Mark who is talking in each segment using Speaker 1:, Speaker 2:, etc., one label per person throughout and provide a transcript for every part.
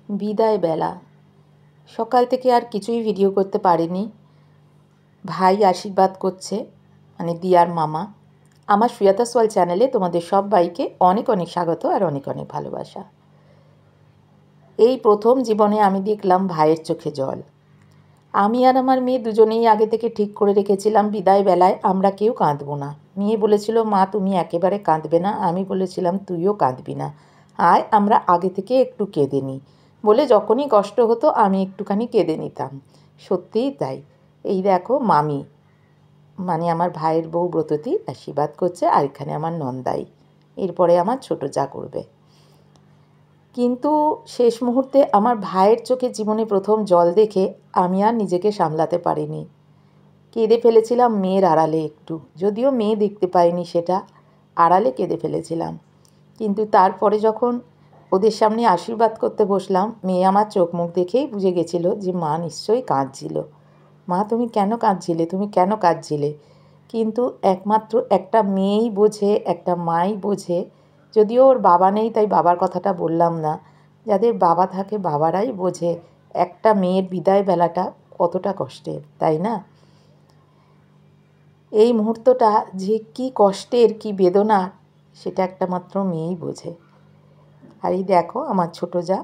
Speaker 1: বিদায় বেলা। সকাল থেকে আর কিছুই ভিডিও করতে পারিনি। ভাই আশীর্বাদ করছে, মানে দিয়ার মামা। আমার সুজাতা সোয়াল চ্যানেলে তোমাদের সবাইকে অনেক অনেক স্বাগত আর অনেক অনেক ভালোবাসা। এই প্রথম জীবনে আমি দেখলাম ভাইয়ের চোখে জল। আমি আর আমার মেয়ে দুজনেই আগে থেকে ঠিক করে রেখেছিলাম বিদায় বেলায় আমরা কেউ কাঁদবো না। মেয়ে বলেছিল, মা তুমি একেবারে কাঁদবে না। আমি বলেছিলাম, তুইও কাঁদবি না, আয় আমরা আগে থেকে একটু কেঁদে নিই। বলে যখনই কষ্ট হতো আমি একটুখানি কেঁদে নিতাম। সত্যিই তাই। এই দেখো মামি, মানে আমার ভাইয়ের বউ ব্রততী আশীর্বাদ করছে, আর এখানে আমার নন্দাই, এরপরে আমার ছোটো যা করবে। কিন্তু শেষ মুহূর্তে আমার ভাইয়ের চোখে জীবনে প্রথম জল দেখে আমি আর নিজেকে সামলাতে পারিনি। কেঁদে ফেলেছিলাম মেয়ের আড়ালে একটু, যদিও মেয়ে দেখতে পাইনি, সেটা আড়ালে কেঁদে ফেলেছিলাম। কিন্তু তারপরে যখন ওদের সামনে আশীর্বাদ করতে বসলাম, মেয়ে আমার চোখ মুখ দেখেই বুঝে গেছিলো যে মা নিশ্চয়ই কাঁদছিল। মা তুমি কেন কাঁদছিলে, তুমি কেন কাঁদছিলে? কিন্তু একমাত্র একটা মেয়েই বোঝে, একটা মাই বোঝে। যদিও ওর বাবা নেই তাই বাবার কথাটা বললাম না। যাদের বাবা থাকে বাবারাই বোঝে একটা মেয়ের বিদায় বেলাটা কতটা কষ্টের, তাই না? এই মুহূর্তটা যে কী কষ্টের, কী বেদনার, সেটা একটা মাত্র মেয়েই বোঝে। আর এই দেখো আমার ছোটো যা,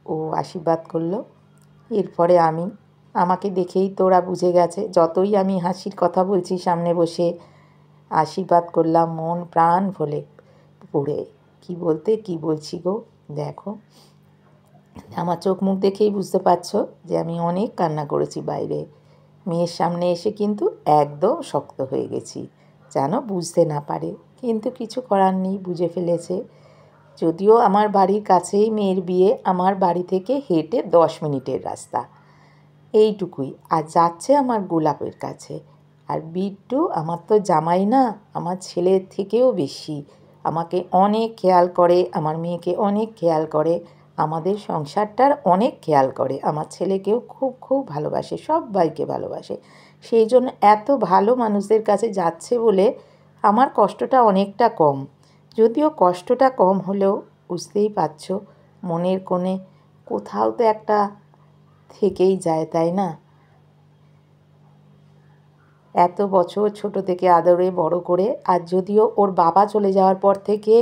Speaker 1: ও আশীর্বাদ করলো। এরপরে আমাকে দেখেই তো ওরা বুঝে গেছে। যতই আমি হাসির কথা বলছি সামনে বসে, আশীর্বাদ করলাম মন প্রাণ ভরে পড়ে। কী বলতে কী বলছি গো, দেখো আমার চোখ মুখ দেখেই বুঝতে পারছো যে আমি অনেক কান্না করেছি বাইরে। মেয়ের সামনে এসে কিন্তু একদম শক্ত হয়ে গেছি, যেন বুঝতে না পারে। কিন্তু কিছু করার নেই, বুঝে ফেলেছে। যদিও আমার বাড়ির কাছেই মেয়ের বিয়ে, আমার বাড়ি থেকে হেঁটে 10 মিনিটের রাস্তা, এইটুকুই। আর যাচ্ছে আমার গোলাপের কাছে। আর বিট্টু আমার তো জামাই না, আমার ছেলের থেকেও বেশি আমাকে অনেক খেয়াল করে, আমার মেয়েকে অনেক খেয়াল করে, আমাদের সংসারটার অনেক খেয়াল করে। আমার ছেলেকেও খুব খুব ভালোবাসে, সবাইকে ভালোবাসে। সেই জন্য এত ভালো মানুষদের কাছে যাচ্ছে বলে আমার কষ্টটা অনেকটা কম। যদিও কষ্টটা কম হলেও বুঝতেই পারছো মনের কোণে কোথাও তো একটা থেকেই যায়, তাই না? এত বছর ছোট থেকে আদরে বড় করে, আর যদিও ওর বাবা চলে যাওয়ার পর থেকে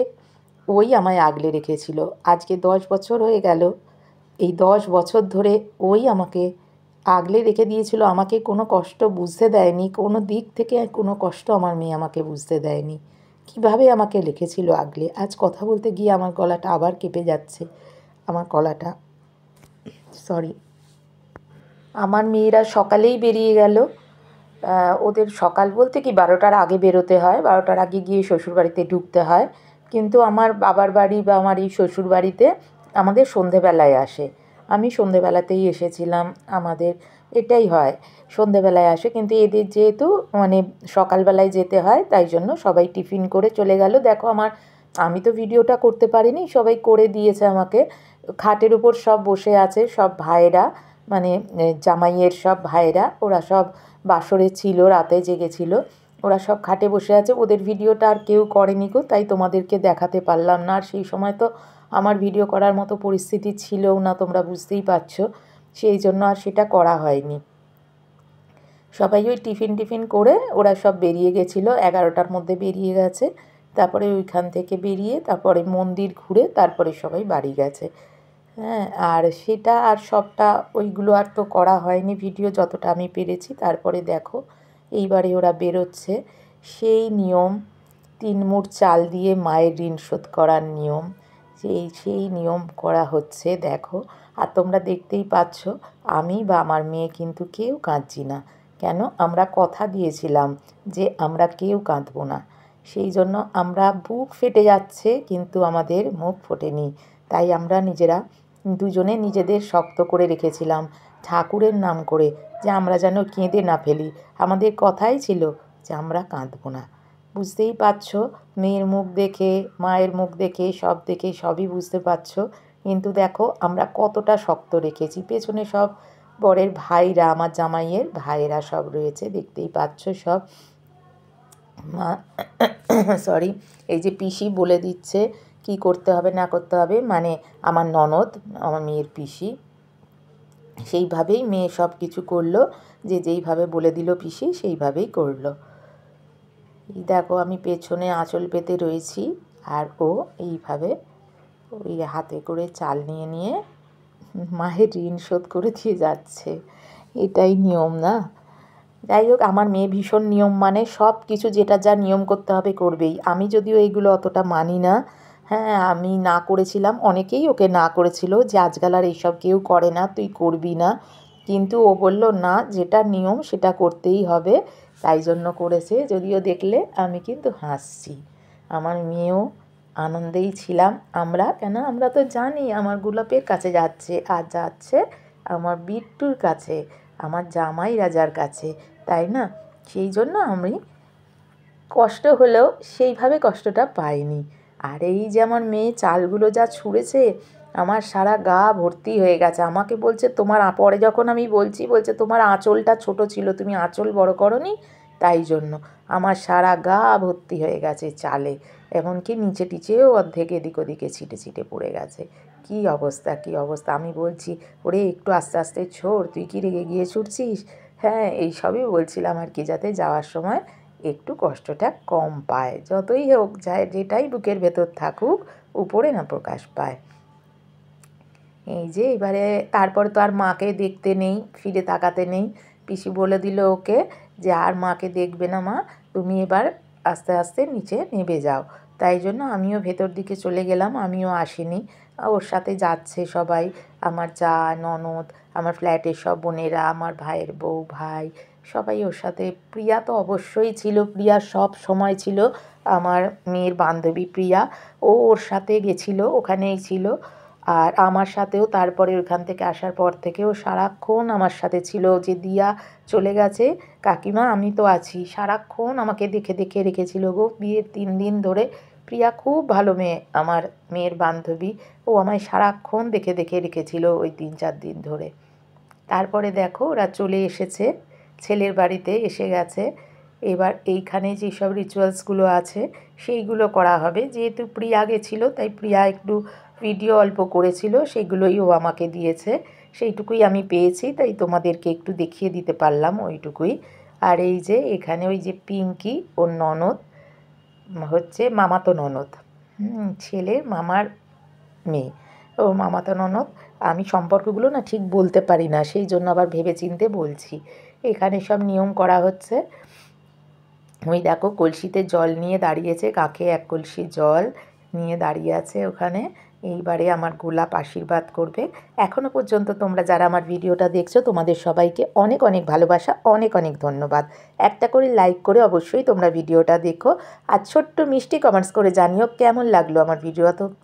Speaker 1: ওই আমায় আগলে রেখেছিল। আজকে 10 বছর হয়ে গেল। এই 10 বছর ধরে ওই আমাকে আগলে রেখে দিয়েছিল। আমাকে কোনো কষ্ট বুঝতে দেয়নি, কোনো দিক থেকে কোনো কষ্ট আমার মেয়ে আমাকে বুঝতে দেয়নি। কীভাবে আমাকে রেখেছিল আগলে। আজ কথা বলতে গিয়ে আমার গলাটা আবার কেঁপে যাচ্ছে, আমার গলাটা, সরি। আমার মেয়েরা সকালেই বেরিয়ে গেল। ওদের সকাল বলতে কি 12টার আগে বেরোতে হয়, 12টার আগে গিয়ে শ্বশুরবাড়িতে ঢুকতে হয়। কিন্তু আমার বাবার বাড়ি বা আমার এই শ্বশুরবাড়িতে আমাদের সন্ধেবেলায় আসে। আমি সন্ধেবেলাতেই এসেছিলাম, আমাদের এটাই হয়, সন্ধেবেলায় আসে। কিন্তু এদের যেহেতু মানে সকালবেলায় যেতে হয়, তাই জন্য সবাই টিফিন করে চলে গেল। দেখো আমি তো ভিডিওটা করতে পারিনি, সবাই করে দিয়েছে আমাকে। খাটের উপর সব বসে আছে, সব ভাইয়েরা, মানে জামাইয়ের সব ভাইয়েরা, ওরা সব বাসরে ছিল, রাতে জেগেছিল, ওরা সব খাটে বসে আছে। ওদের ভিডিওটা আর কেউ করেনি গো, তাই তোমাদেরকে দেখাতে পারলাম না। আর সেই সময় তো আমার ভিডিও করার মতো পরিস্থিতি ছিলও না, তোমরা বুঝতেই পারছো। সেই জন্য আর সেটা করা হয়নি। সবাই ওই টিফিন করে ওরা সব বেরিয়ে গেছিলো, 11টার মধ্যে বেরিয়ে গেছে। তারপরে ওইখান থেকে বেরিয়ে তারপরে মন্দির ঘুরে তারপরে সবাই বাড়ি গেছে। হ্যাঁ, আর সেটা আর সবটা ওইগুলো আর তো করা হয়নি ভিডিও, যতটা আমি পেরেছি। তারপরে দেখো এইবারে ওরা বেরোচ্ছে। সেই নিয়ম 3 মুঠ চাল দিয়ে মায়ের ঋণ শোধ করার নিয়ম, সেই নিয়ম করা হচ্ছে, দেখো। আর তোমরা দেখতেই পাচ্ছ আমি বা আমার মেয়ে কিন্তু কেউ কাঁদছি না। কেন? আমরা কথা দিয়েছিলাম যে আমরা কেউ কাঁদবো না। সেই জন্য আমরা বুক ফেটে যাচ্ছে কিন্তু আমাদের মুখ ফোটেনি। তাই আমরা নিজেরা দুজনে নিজেদের শক্ত করে রেখেছিলাম ঠাকুরের নাম করে, যে আমরা যেন কেঁদে না ফেলি। আমাদের কথাই ছিল যে আমরা কাঁদবো না। বুঝতেই পারছো, মেয়ের মুখ দেখে, মায়ের মুখ দেখে, সব দেখে সবই বুঝতে পারছো। কিন্তু দেখো আমরা কতটা শক্ত রেখেছি। পেছনে সব বরের ভাইরা, আমার জামাইয়ের ভাইয়েরা সব রয়েছে, দেখতেই পাচ্ছো সব। মা সরি, এই যে পিসি বলে দিচ্ছে কি করতে হবে না করতে হবে, মানে আমার ননদ, আমার মেয়ের পিসি, সেইভাবেই মেয়ে সব কিছু করলো, যে যেইভাবে বলে দিল পিসি সেইভাবেই করলো। এই দেখো আমি পেছনে আঁচল পেতে রয়েছি, আর ও এইভাবে ওই হাতে করে চাল নিয়ে নিয়ে মায়ের ঋণ শোধ করে দিয়ে যাচ্ছে। এটাই নিয়ম না? যাই হোক, আমার মেয়ে ভীষণ নিয়ম, মানে সব কিছু যেটা যা নিয়ম করতে হবে করবেই। আমি যদিও এইগুলো অতটা মানি না। হ্যাঁ, আমি না করেছিলাম, অনেকেই ওকে না করেছিল যে আজকাল আর এইসব কেউ করে না, তুই করবি না, কিন্তু ও বলল না, যেটা নিয়ম সেটা করতেই হবে, তাই জন্য করেছে। যদিও দেখলে আমি কিন্তু হাসছি, আমার মেয়েও আনন্দেই ছিলাম। আমরা তো জানি আমার গোলাপের কাছে যাচ্ছে, আর যাচ্ছে আমার বিট্টুর কাছে, আমার জামাই রাজার কাছে, তাই না? সেই জন্য আমি কষ্ট হলেও সেইভাবে কষ্টটা পাইনি। আর এই যে আমার মেয়ে চালগুলো যা ছুঁড়েছে, আমার সারা গা ভর্তি হয়ে গেছে। আমাকে বলছে তোমার পরে যখন আমি বলছে তোমার আঁচলটা ছোট ছিল, তুমি আঁচল বড় করনি, তাই জন্য আমার সারা গা ভর্তি হয়ে গেছে চালে, এমনকি নিচে টিচেও অর্ধেক এদিক ওদিকে ছিটে ছিটে পড়ে গেছে। কী অবস্থা, কী অবস্থা! আমি বলছি, ওরে একটু আস্তে আস্তে ছোড়, তুই কি রেগে গিয়ে ছুটছিস? হ্যাঁ, এই সবই বলছিলাম আর কি, যাতে যাওয়ার সময় একটু কষ্টটা কম পায়। যতই হোক, যায় যেটাই বুকের ভেতর থাকুক, উপরে না প্রকাশ পায়। এই যে এবারে তারপরে তো আর মাকে দেখতে নেই, ফিরে তাকাতে নেই। পিসি বলে দিল ওকে যে আর মাকে দেখবে না মা, তুমি এবার আস্তে আস্তে নিচে নেমে যাও। তাই জন্য আমিও ভেতর দিকে চলে গেলাম, আমিও আসিনি। ওর সাথে যাচ্ছে সবাই, আমার যা, ননদ, আমার ফ্ল্যাটের সব বোনেরা, আমার ভাইয়ের বউ, ভাই, সবাই ওর সাথে। প্রিয়া তো অবশ্যই ছিল, প্রিয়া সব সময় ছিল, আমার মেয়ের বান্ধবী প্রিয়া, ও ওর সাথে গেছিলো, ওখানেই ছিল। আর আমার সাথেও তারপরে ওখান থেকে আসার পর থেকেও সারাক্ষণ আমার সাথে ছিল, যে দিয়া চলে গেছে কাকিমা, আমি তো আছি, সারাক্ষণ আমাকে দেখে দেখে রেখেছিল গো বিয়ের 3 দিন ধরে। প্রিয়া খুব ভালো মেয়ে, আমার মেয়ের বান্ধবী, ও আমায় সারাক্ষণ দেখে দেখে রেখেছিল ওই 3-4 দিন ধরে। তারপরে দেখো ওরা চলে এসেছে, ছেলের বাড়িতে এসে গেছে। এবার এইখানে যেসব রিচুয়ালসগুলো আছে সেইগুলো করা হবে। যেহেতু প্রিয়া গেছিলো, তাই প্রিয়া একটু ভিডিও অল্প করেছিল, সেগুলোই ও আমাকে দিয়েছে, সেইটুকুই আমি পেয়েছি, তাই তোমাদেরকে একটু দেখিয়ে দিতে পারলাম ওইটুকুই। আর এই যে এখানে ওই যে পিঙ্কি, ওর ননদ, হচ্ছে মামাতো ননদ, ছেলের মামার মেয়ে, ও মামাতো ননদ। আমি সম্পর্কগুলো না ঠিক বলতে পারি না, সেই জন্য আবার ভেবেচিন্তে বলছি। এখানে সব নিয়ম করা হচ্ছে। ওই দেখো কলসিতে জল নিয়ে দাঁড়িয়েছে, কাকে 1 কলসি জল নিয়ে দাঁড়িয়ে আছে ওখানে। এইবারে আমার গোলাপ আশীর্বাদ করবে। এখনও পর্যন্ত তোমরা যারা আমার ভিডিওটা দেখছো, তোমাদের সবাইকে অনেক অনেক ভালোবাসা, অনেক অনেক ধন্যবাদ। একটা করে লাইক করে অবশ্যই তোমরা ভিডিওটা দেখো, আর ছোট্ট মিষ্টি কমেন্টস করে জানিও কেমন লাগলো আমার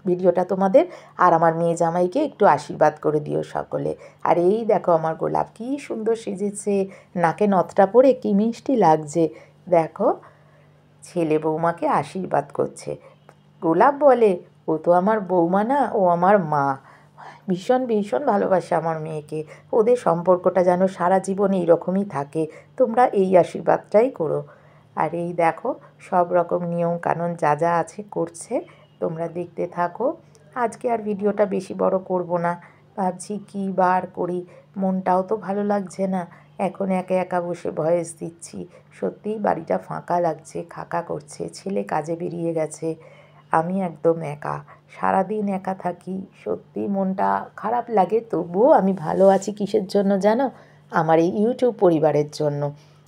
Speaker 1: ভিডিওটা তোমাদের। আর আমার মেয়ে জামাইকে একটু আশীর্বাদ করে দিও সকলে। আর এই দেখো আমার গোলাপ কী সুন্দর সেজেছে, নাকে নথটা পরে কী মিষ্টি লাগছে। দেখো ছেলে বৌমাকে আশীর্বাদ করছে। গোলাপ বলে ও তো আমার বৌমা না, ও আমার মা। ভীষণ ভীষণ ভালোবাসে আমার মেয়েকে, ওদের সম্পর্কটা যেন সারা জীবন এইরকমই থাকে। তোমরা এই আশীর্বাদটাই করো। আর এই দেখো সব রকম নিয়ম কানুন যা যা আছে করছে, তোমরা দেখতে থাকো। আজকে আর ভিডিওটা বেশি বড় করব না, ভাবছি কী বার করি, মনটাও তো ভালো লাগছে না, এখন একা একা বসে ভয়েস দিচ্ছি। সত্যিই বাড়িটা ফাঁকা লাগছে, খাকা করছে, ছেলে কাজে বেরিয়ে গেছে, আমি একদম একা, সারাদিন একা থাকি, সত্যি মনটা খারাপ লাগে। তবুও আমি ভালো আছি কিসের জন্য জানো? আমার এই ইউটিউব পরিবারের জন্য।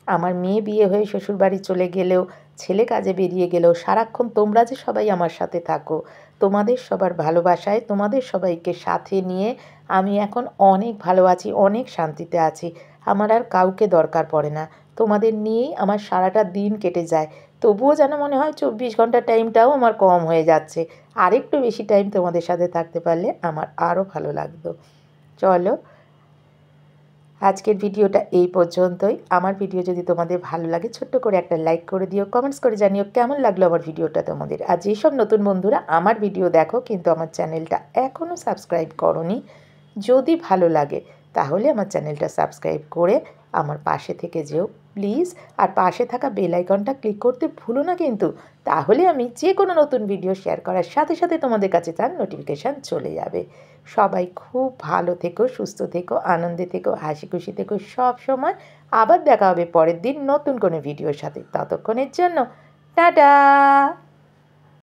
Speaker 1: আমার মেয়ে বিয়ে হয়ে শ্বশুরবাড়ি চলে গেলেও, ছেলে কাজে বেরিয়ে গেলেও, সারাক্ষণ তোমরা যে সবাই আমার সাথে থাকো, তোমাদের সবার ভালোবাসায়, তোমাদের সবাইকে সাথে নিয়ে আমি এখন অনেক ভালো আছি, অনেক শান্তিতে আছি। আমার আর কাউকে দরকার পড়ে না, তোমাদের নিয়েই আমার সারাটা দিন কেটে যায়। তবুও যেন মনে হয় 24 ঘন্টার টাইমটাও আমার কম হয়ে যাচ্ছে। আরেকটু বেশি টাইম তোমাদের সাথে থাকতে পারলে আমার আরও ভালো লাগতো। চলো, আজকের ভিডিওটা এই পর্যন্তই। আমার ভিডিও যদি তোমাদের ভালো লাগে, ছোট্ট করে একটা লাইক করে দিও, কমেন্টস করে জানিও কেমন লাগলো আমার ভিডিওটা তোমাদের। আর যেসব নতুন বন্ধুরা আমার ভিডিও দেখো কিন্তু আমার চ্যানেলটা এখনও সাবস্ক্রাইব করোনি, যদি ভালো লাগে তাহলে আমার চ্যানেলটা সাবস্ক্রাইব করে আমার পাশে থেকে যেও প্লিজ। আর পাশে থাকা বেল আইকনটা ক্লিক করতে ভুলো না কিন্তু, তাহলে আমি যে কোনো নতুন ভিডিও শেয়ার করার সাথে সাথে তোমাদের কাছে তার নোটিফিকেশান চলে যাবে। সবাই খুব ভালো থেকো, সুস্থ থেকো, আনন্দে থেকো, হাসি খুশি থেকো সব সময়। আবার দেখা হবে পরের দিন নতুন কোনো ভিডিওর সাথে। ততক্ষণের জন্য টাটা।